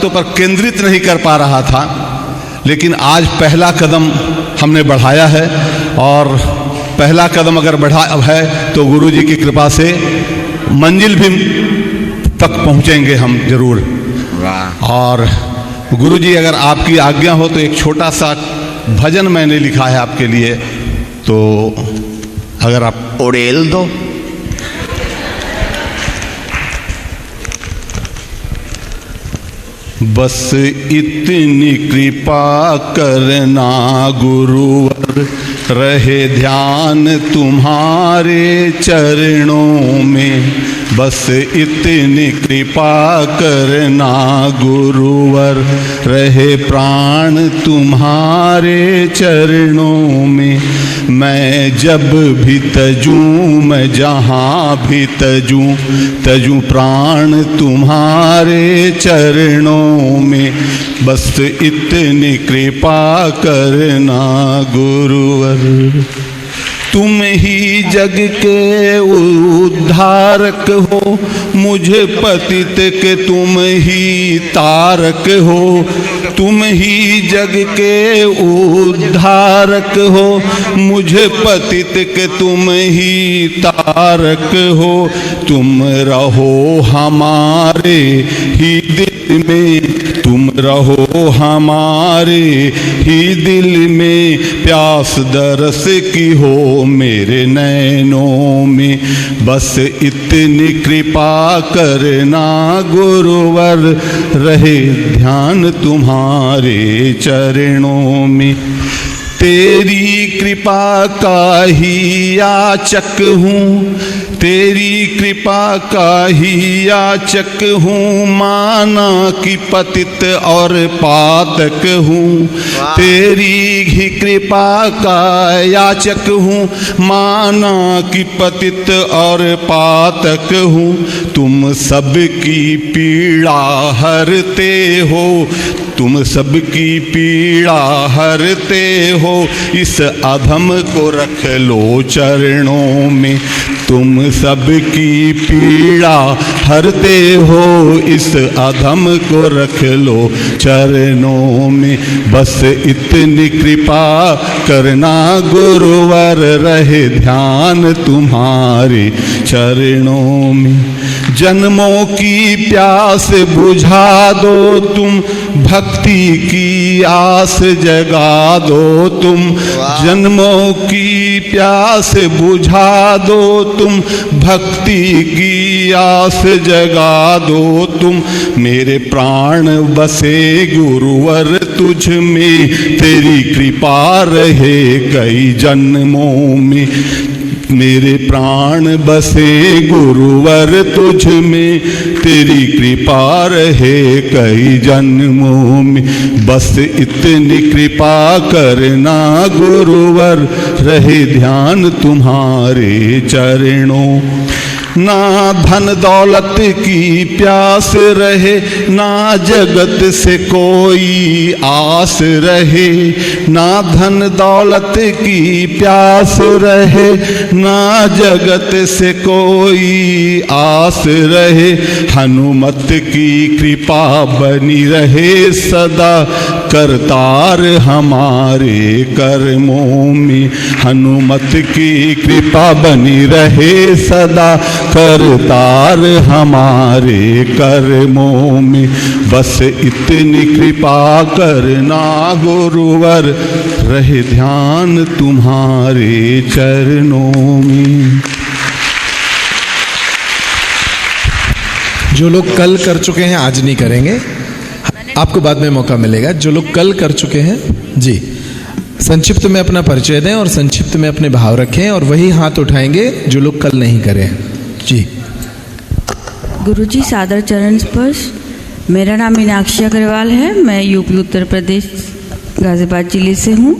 बातों पर केंद्रित नहीं कर पा रहा था, लेकिन आज पहला कदम हमने बढ़ाया है और पहला कदम अगर बढ़ा है तो गुरु जी की कृपा से मंजिल भी तक पहुंचेंगे हम जरूर। और गुरु जी अगर आपकी आज्ञा हो तो एक छोटा सा भजन मैंने लिखा है आपके लिए, तो अगर आप उड़ेल दो। बस इतनी कृपा करना गुरुवर, रहे ध्यान तुम्हारे चरणों में। बस इतनी कृपा करना गुरुवर, रहे प्राण तुम्हारे चरणों में। मैं जब भी तजूं, मैं जहाँ भी तजूं, तजूं प्राण तुम्हारे चरणों में। बस इतनी कृपा करना गुरुवर। तुम ही जग के उद्धारक हो, मुझे पतित के तुम ही तारक हो। तुम ही जग के उद्धारक हो, मुझे पतित के तुम ही तारक हो। तुम रहो हमारे ही दिल में, तुम रहो हमारे ही दिल में। प्यास दरस की हो मेरे नैनों में। बस इतनी कृपा करना गुरुवर, रहे ध्यान तुम्हारे चरणों में। तेरी कृपा का ही याचक हूँ, तेरी कृपा का ही याचक हूँ। माना कि पतित और पातक हूँ, तेरी ही कृपा का याचक हूँ। माना कि पतित और पातक हूँ। तुम सबकी पीड़ा हरते हो, तुम सबकी पीड़ा हरते हो। इस अधम को रख लो चरणों में। तुम सबकी पीड़ा हरते हो, इस अधम को रख लो चरणों में। बस इतनी कृपा करना गुरुवर, रहे ध्यान तुम्हारे चरणों में। जन्मों की प्यास बुझा दो तुम, भक्ति की आस जगा दो तुम। जन्मों की प्यास बुझा दो तुम, भक्ति की आस जगा दो तुम। मेरे प्राण बसे गुरुवर तुझ में, तेरी कृपा रहे कई जन्मों में। मेरे प्राण बसे गुरुवर तुझ में, तेरी कृपा रहे कई जन्मों में। बस इतनी कृपा करना गुरुवर, रहे ध्यान तुम्हारे चरणों। ना धन दौलत की प्यास रहे, ना जगत से कोई आस रहे। ना धन दौलत की प्यास रहे, ना जगत से कोई आस रहे। हनुमत की कृपा बनी रहे सदा, करतार हमारे कर्मों में। हनुमत की कृपा बनी रहे सदा, करतार हमारे कर्मों में। बस इतनी कृपा करना गुरुवर, रहे ध्यान तुम्हारे चरणों में। जो लोग कल कर चुके हैं आज नहीं करेंगे, आपको बाद में मौका मिलेगा। जो लोग कल कर चुके हैं जी, संक्षिप्त में अपना परिचय दें और संक्षिप्त में अपने भाव रखें, और वही हाथ उठाएंगे जो लोग कल नहीं करें जी। गुरुजी सादर चरण स्पर्श। मेरा नाम मीनाक्षी अग्रवाल है, मैं यूपी उत्तर प्रदेश गाज़ियाबाद जिले से हूँ।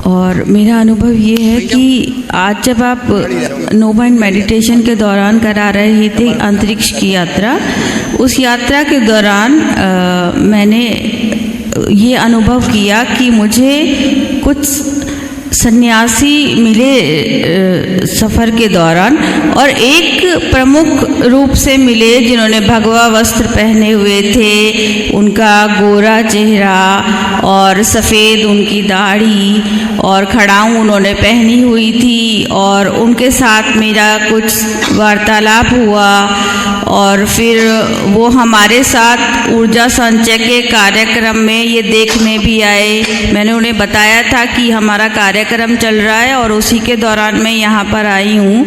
और मेरा अनुभव ये है कि आज जब आप नो माइंड मेडिटेशन के दौरान करा रहे थे अंतरिक्ष की यात्रा, उस यात्रा के दौरान मैंने ये अनुभव किया कि मुझे कुछ सन्यासी मिले सफ़र के दौरान, और एक प्रमुख रूप से मिले जिन्होंने भगवा वस्त्र पहने हुए थे, उनका गोरा चेहरा और सफ़ेद उनकी दाढ़ी और खड़ाऊँ उन्होंने पहनी हुई थी, और उनके साथ मेरा कुछ वार्तालाप हुआ। और फिर वो हमारे साथ ऊर्जा संचय के कार्यक्रम में ये देखने भी आए। मैंने उन्हें बताया था कि हमारा कार्यक्रम चल रहा है और उसी के दौरान मैं यहाँ पर आई हूँ।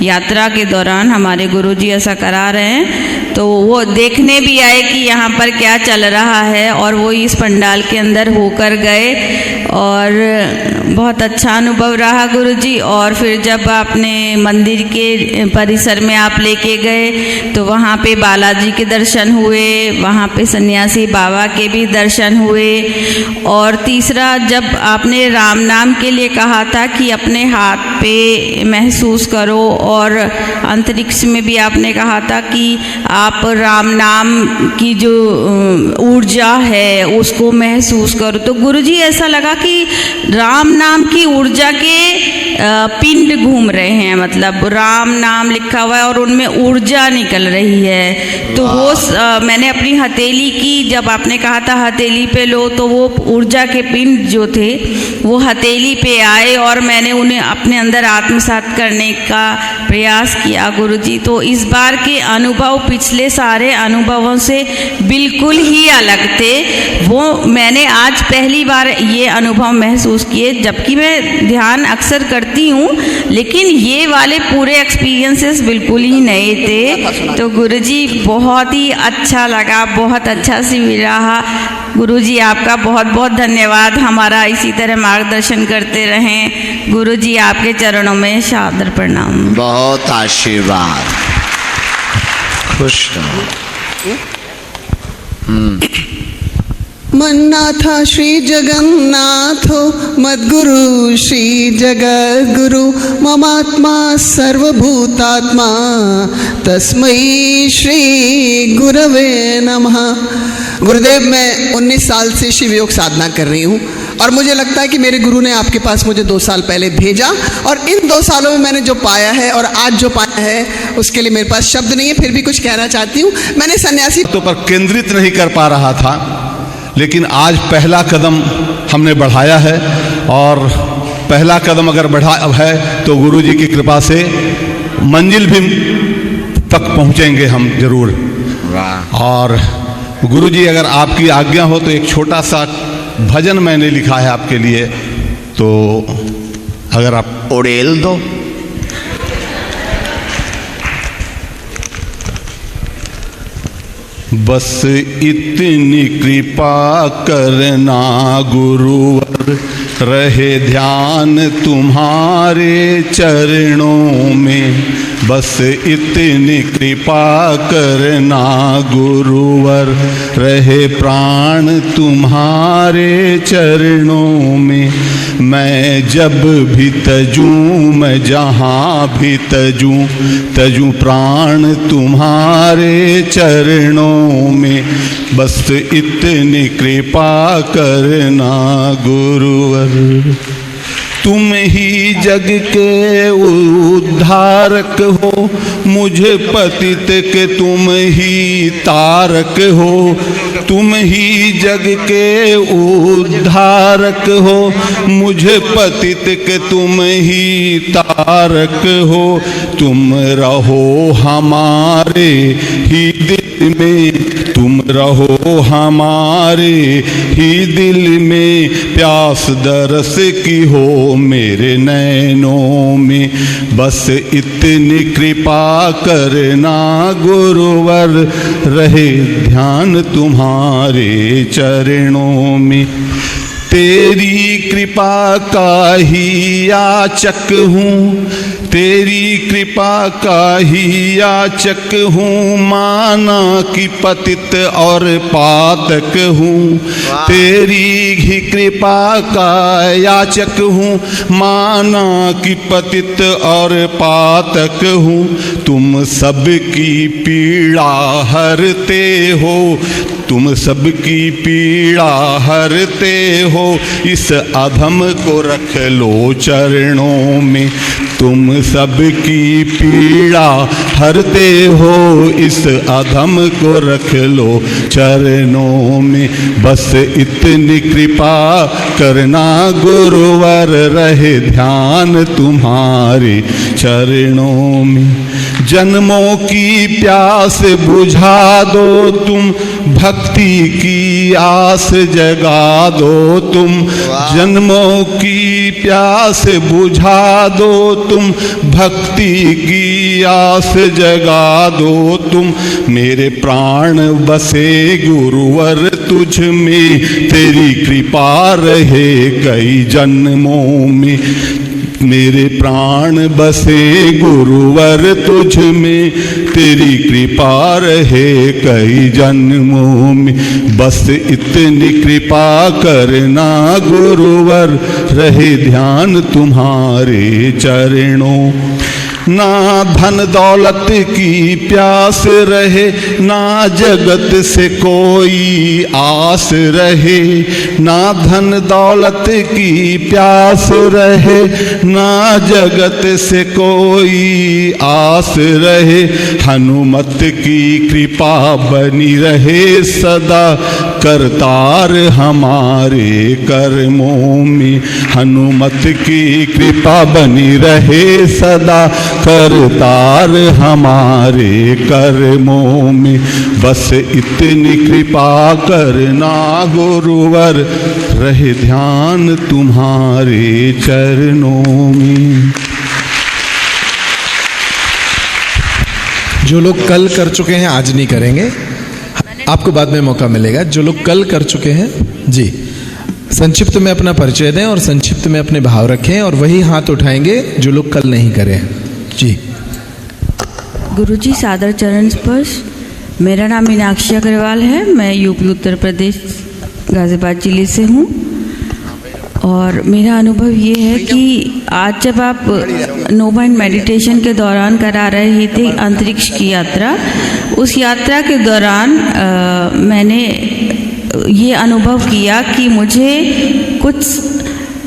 यात्रा के दौरान हमारे गुरुजी ऐसा करा रहे हैं, तो वो देखने भी आए कि यहाँ पर क्या चल रहा है, और वो इस पंडाल के अंदर होकर गए और बहुत अच्छा अनुभव रहा गुरुजी। और फिर जब आपने मंदिर के परिसर में आप लेके गए तो वहाँ पे बालाजी के दर्शन हुए, वहाँ पे सन्यासी बाबा के भी दर्शन हुए। और तीसरा, जब आपने राम नाम के लिए कहा था कि अपने हाथ पे महसूस करो, और अंतरिक्ष में भी आपने कहा था कि आप राम नाम की जो ऊर्जा है उसको महसूस करो, तो गुरुजी ऐसा लगा कि राम नाम की ऊर्जा के पिंड घूम रहे हैं, मतलब राम नाम लिखा हुआ है और उनमें ऊर्जा निकल रही है। तो वो मैंने अपनी हथेली की, जब आपने कहा था हथेली पे लो, तो वो ऊर्जा के पिंड जो थे वो हथेली पे आए और मैंने उन्हें अपने अंदर आत्मसात करने का प्रयास किया गुरुजी। तो इस बार के अनुभव पिछले सारे अनुभवों से बिल्कुल ही अलग थे। वो मैंने आज पहली बार ये अनुभव महसूस किए, जबकि मैं ध्यान अक्सर करती हूँ, लेकिन ये वाले पूरे एक्सपीरियंसेस बिल्कुल ही नए थे। तो गुरुजी बहुत ही अच्छा लगा, बहुत अच्छा शिविर रहा। गुरुजी आपका बहुत बहुत धन्यवाद, हमारा इसी तरह मार्गदर्शन करते रहें। गुरुजी आपके चरणों में सादर प्रणाम। बहुत आशीर्वाद, खुश रहो। मन्नाथा श्री जगन्नाथो मद्गुरु श्री जगद्गुरु ममात्मा सर्वभूतात्मा तस्मै श्री गुरवे नमः। गुरुदेव, मैं 19 साल से शिव योग साधना कर रही हूँ और मुझे लगता है कि मेरे गुरु ने आपके पास मुझे 2 साल पहले भेजा, और इन 2 सालों में मैंने जो पाया है और आज जो पाया है उसके लिए मेरे पास शब्द नहीं है, फिर भी कुछ कहना चाहती हूँ। मैंने सन्यासी तो पर केंद्रित नहीं कर पा रहा था, लेकिन आज पहला कदम हमने बढ़ाया है, और पहला कदम अगर बढ़ा है तो गुरुजी की कृपा से मंजिल भी तक पहुँचेंगे हम जरूर। वाह। और गुरुजी, अगर आपकी आज्ञा हो तो एक छोटा सा भजन मैंने लिखा है आपके लिए, तो अगर आप उड़ेल दो। बस इतनी कृपा करना गुरुवर, रहे ध्यान तुम्हारे चरणों में। बस इतनी कृपा करना गुरुवर, रहे प्राण तुम्हारे चरणों में। मैं जब भी तजूं, मैं जहाँ भी तजूं, तजूं प्राण तुम्हारे चरणों में। बस इतनी कृपा करना गुरुवर। तुम ही जग के उद्धारक हो, मुझे पतित के तुम ही तारक हो। तुम ही जग के उद्धारक हो, मुझे पतित के तुम ही तारक हो। तुम रहो हमारे ही दिल में, तुम रहो हमारे ही दिल में। प्यास दरस की हो मेरे नैनों में। बस इतनी कृपा करना गुरुवर, रहे ध्यान तुम्हारे चरणों में। तेरी कृपा का ही याचक हूँ, तेरी कृपा का ही याचक हूँ, माना कि पतित और पातक हूँ। तेरी ही कृपा का याचक हूँ, माना कि पतित और पातक हूँ। तुम सबकी पीड़ा हरते हो, तुम सबकी पीड़ा हरते हो। इस अधम को रख लो चरणों में, तुम सबकी पीड़ा हरते हो। इस अधम को रख लो चरणों में। बस इतनी कृपा करना गुरुवर, रहे ध्यान तुम्हारे चरणों में। जन्मों की प्यास बुझा दो तुम, भक्ति की आस जगा दो तुम। जन्मों की प्यास बुझा दो तुम, भक्ति की आस जगा दो तुम। मेरे प्राण बसे गुरुवर तुझ में, तेरी कृपा रहे कई जन्मों में। मेरे प्राण बसे गुरुवर तुझ में, तेरी कृपा रहे कई जन्मों में। बस इतनी कृपा करना गुरुवर, रहे ध्यान तुम्हारे चरणों। ना धन दौलत की प्यास रहे, ना जगत से कोई आस रहे। ना धन दौलत की प्यास रहे, ना जगत से कोई आस रहे। हनुमत की कृपा बनी रहे सदा, करतार हमारे कर्मों में। हनुमत की कृपा बनी रहे सदा, करतार हमारे कर्मों में। बस इतनी कृपा करना गुरुवर, रहे ध्यान तुम्हारे चरणों में। जो लोग कल कर चुके हैं आज नहीं करेंगे, आपको बाद में मौका मिलेगा। जो लोग कल कर चुके हैं, जी संक्षिप्त में अपना परिचय दें और संक्षिप्त में अपने भाव रखें, और वही हाथ उठाएंगे जो लोग कल नहीं करें। जी गुरुजी सादर चरण स्पर्श। मेरा नाम मीनाक्षी अग्रवाल है, मैं यूपी उत्तर प्रदेश गाज़ियाबाद ज़िले से हूँ। और मेरा अनुभव ये है कि आज जब आप नो माइंड मेडिटेशन के दौरान करा रहे थे अंतरिक्ष की यात्रा, उस यात्रा के दौरान मैंने ये अनुभव किया कि मुझे कुछ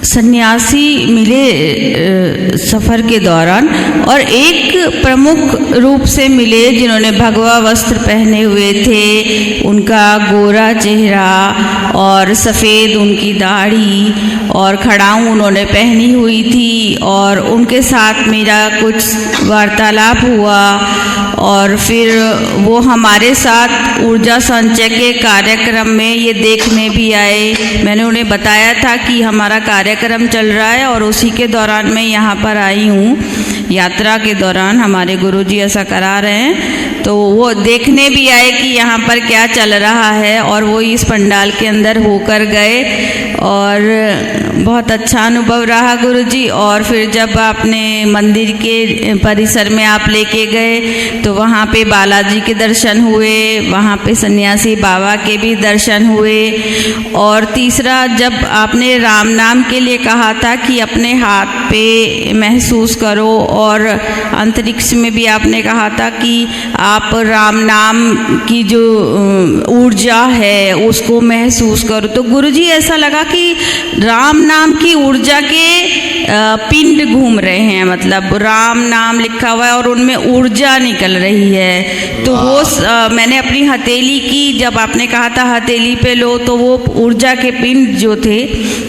सन्यासी मिले सफ़र के दौरान, और एक प्रमुख रूप से मिले जिन्होंने भगवा वस्त्र पहने हुए थे। उनका गोरा चेहरा और सफ़ेद उनकी दाढ़ी और खड़ाऊँ उन्होंने पहनी हुई थी, और उनके साथ मेरा कुछ वार्तालाप हुआ। और फिर वो हमारे साथ ऊर्जा संचय के कार्यक्रम में ये देखने भी आए। मैंने उन्हें बताया था कि हमारा कार्यक्रम चल रहा है, और उसी के दौरान मैं यहाँ पर आई हूँ। यात्रा के दौरान हमारे गुरुजी ऐसा करा रहे हैं, तो वो देखने भी आए कि यहाँ पर क्या चल रहा है, और वो इस पंडाल के अंदर होकर गए, और बहुत अच्छा अनुभव रहा गुरुजी। और फिर जब आपने मंदिर के परिसर में आप लेके गए, तो वहाँ पे बालाजी के दर्शन हुए, वहाँ पे सन्यासी बाबा के भी दर्शन हुए। और तीसरा, जब आपने राम नाम के लिए कहा था कि अपने हाथ पे महसूस करो, और अंतरिक्ष में भी आपने कहा था कि आप राम नाम की जो ऊर्जा है उसको महसूस करो, तो गुरुजी ऐसा लगा कि राम नाम की ऊर्जा के पिंड घूम रहे हैं, मतलब राम नाम लिखा हुआ है और उनमें ऊर्जा निकल रही है। तो वो मैंने अपनी हथेली की, जब आपने कहा था हथेली पे लो, तो वो ऊर्जा के पिंड जो थे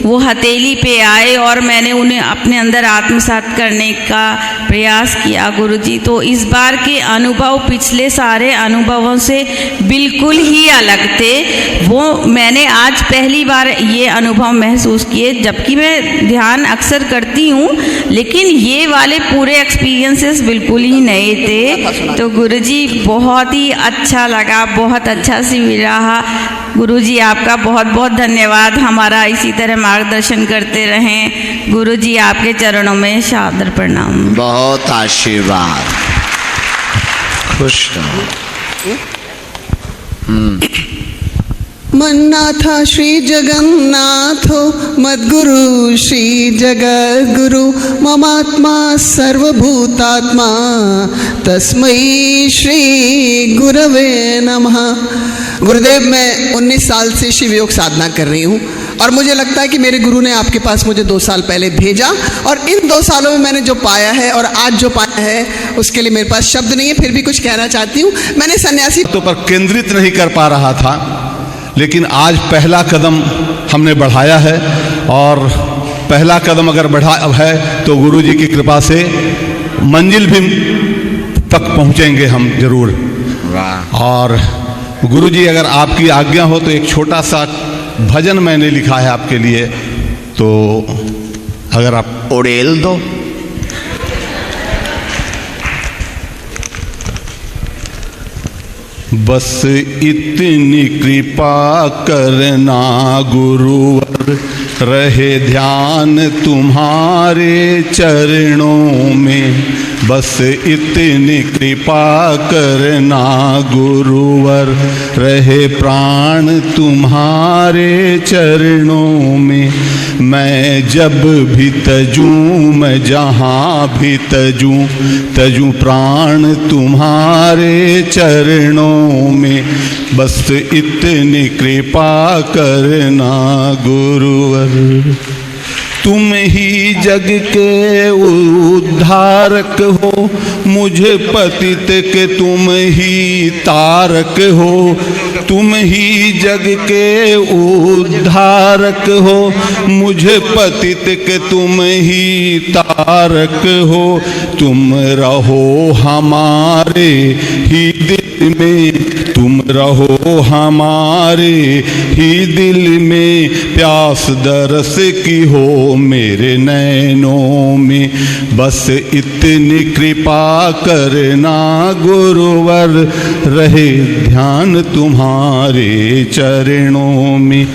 वो हथेली पे आए, और मैंने उन्हें अपने अंदर आत्मसात करने का प्रयास किया गुरुजी। तो इस बार के अनुभव पिछले सारे अनुभवों से बिल्कुल ही अलग थे। वो मैंने आज पहली बार ये अनुभव महसूस किए, जबकि मैं ध्यान अक्सर करती हूँ, लेकिन ये वाले पूरे एक्सपीरियंसेस बिल्कुल ही नए थे। तो गुरुजी बहुत ही अच्छा लगा, बहुत अच्छा शिविर रहा। गुरुजी आपका बहुत बहुत धन्यवाद हमारा इसी तरह मार्गदर्शन करते रहें। गुरु जी आपके चरणों में सादर प्रणाम। बहुत आशीर्वाद। खुश रहो। मन्नाथा श्री जगन्नाथो मद्गुरु श्री जगद्गुरु ममात्मा सर्वभूतात्मा तस्मै श्री गुरवे नमः। गुरुदेव, मैं 19 साल से शिव योग साधना कर रही हूँ और मुझे लगता है कि मेरे गुरु ने आपके पास मुझे 2 साल पहले भेजा और इन 2 सालों में मैंने जो पाया है और आज जो पाया है उसके लिए मेरे पास शब्द नहीं है, फिर भी कुछ कहना चाहती हूँ। मैंने सन्यासी तो पर केंद्रित नहीं कर पा रहा था, लेकिन आज पहला कदम हमने बढ़ाया है और पहला कदम अगर बढ़ा है तो गुरु जी की कृपा से मंजिल भी तक पहुँचेंगे हम जरूर। वाह। और गुरु जी अगर आपकी आज्ञा हो तो एक छोटा सा भजन मैंने लिखा है आपके लिए, तो अगर आप उड़ेल दो। बस इतनी कृपा करना गुरुवर, रहे ध्यान तुम्हारे चरणों में। बस इतनी कृपा करना गुरुवर, रहे प्राण तुम्हारे चरणों में। मैं जब भी तजूं, मैं जहाँ भी तजूं, तजूं प्राण तुम्हारे चरणों में। बस इतनी कृपा करना गुरुवर। तुम ही जग के उद्धारक हो, मुझे पतित के तुम ही तारक हो। तुम ही जग के उद्धारक हो, मुझे पतित के तुम ही तारक हो। तुम रहो हमारे ही दिल में, तुम रहो हमारे ही दिल में। प्यास दरस की हो मेरे नैनों में। बस इतनी कृपा करना गुरुवर, रहे ध्यान तुम्हारे चरणों में।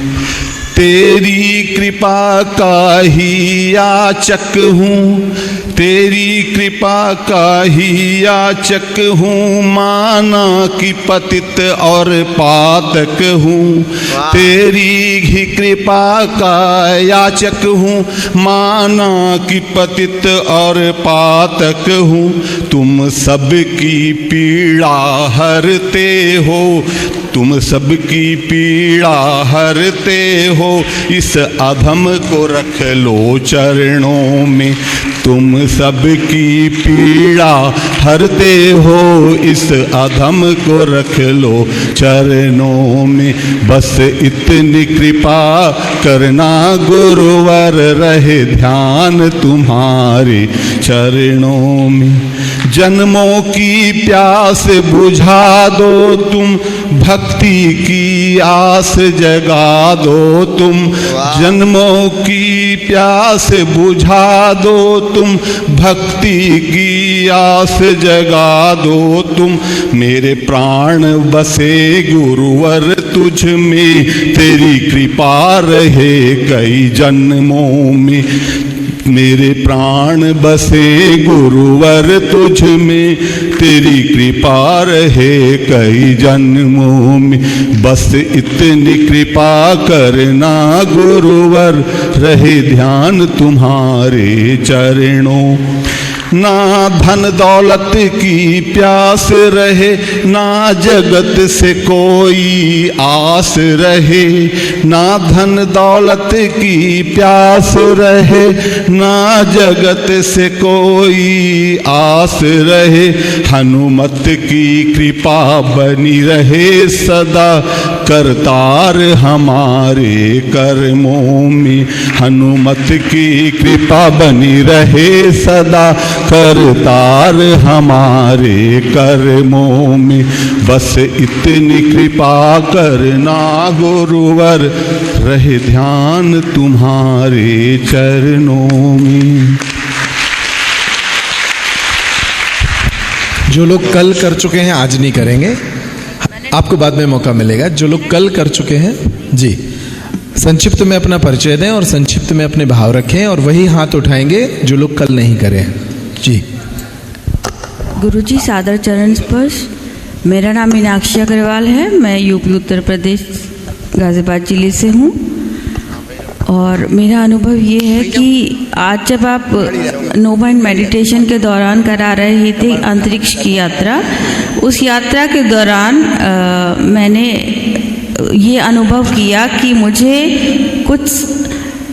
तेरी कृपा का ही याचक हूँ, तेरी कृपा का ही याचक हूँ। माना कि पतित और पातक हूँ, तेरी ही कृपा का याचक हूँ। माना कि पतित और पातक हूँ। तुम सबकी पीड़ा हरते हो, तुम सबकी पीड़ा हरते हो। इस अधम को रख लो चरणों में। तुम सबकी पीड़ा हरते हो, इस अधम को रख लो चरणों में। बस इतनी कृपा करना गुरुवर, रहे ध्यान तुम्हारे चरणों में। जन्मों की प्यास बुझा दो तुम, भक्ति की आस जगा दो तुम। जन्मों की प्यास बुझा दो तुम, भक्ति की आस जगा दो तुम। मेरे प्राण बसे गुरुवर तुझ में, तेरी कृपा रहे कई जन्मों में। मेरे प्राण बसे गुरुवर तुझ में, तेरी कृपा रहे कई जन्मों में। बस इतनी कृपा करना गुरुवर, रहे ध्यान तुम्हारे चरणों। ना धन दौलत की प्यास रहे, ना जगत से कोई आस रहे। ना धन दौलत की प्यास रहे, ना जगत से कोई आस रहे। हनुमत की कृपा बनी रहे सदा, करतार हमारे कर्मों में। हनुमत की कृपा बनी रहे सदा, करतार हमारे कर्मों में। बस इतनी कृपा करना गुरुवर, रहे ध्यान तुम्हारे चरणों में। जो लोग कल कर चुके हैं आज नहीं करेंगे, आपको बाद में मौका मिलेगा। जो लोग कल कर चुके हैं, जी संक्षिप्त में अपना परिचय दें और संक्षिप्त में अपने भाव रखें और वही हाथ उठाएंगे जो लोग कल नहीं करें। जी। गुरुजी सादर चरण स्पर्श। मेरा नाम मीनाक्षी अग्रवाल है, मैं यूपी उत्तर प्रदेश गाज़ियाबाद ज़िले से हूँ। और मेरा अनुभव ये है कि आज जब आप नो माइंड मेडिटेशन के दौरान करा रहे थे अंतरिक्ष की यात्रा, उस यात्रा के दौरान मैंने ये अनुभव किया कि मुझे कुछ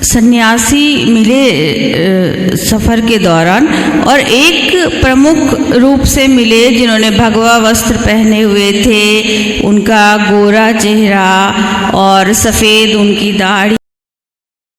सन्यासी मिले सफ़र के दौरान, और एक प्रमुख रूप से मिले जिन्होंने भगवा वस्त्र पहने हुए थे, उनका गोरा चेहरा और सफ़ेद उनकी दाढ़ी।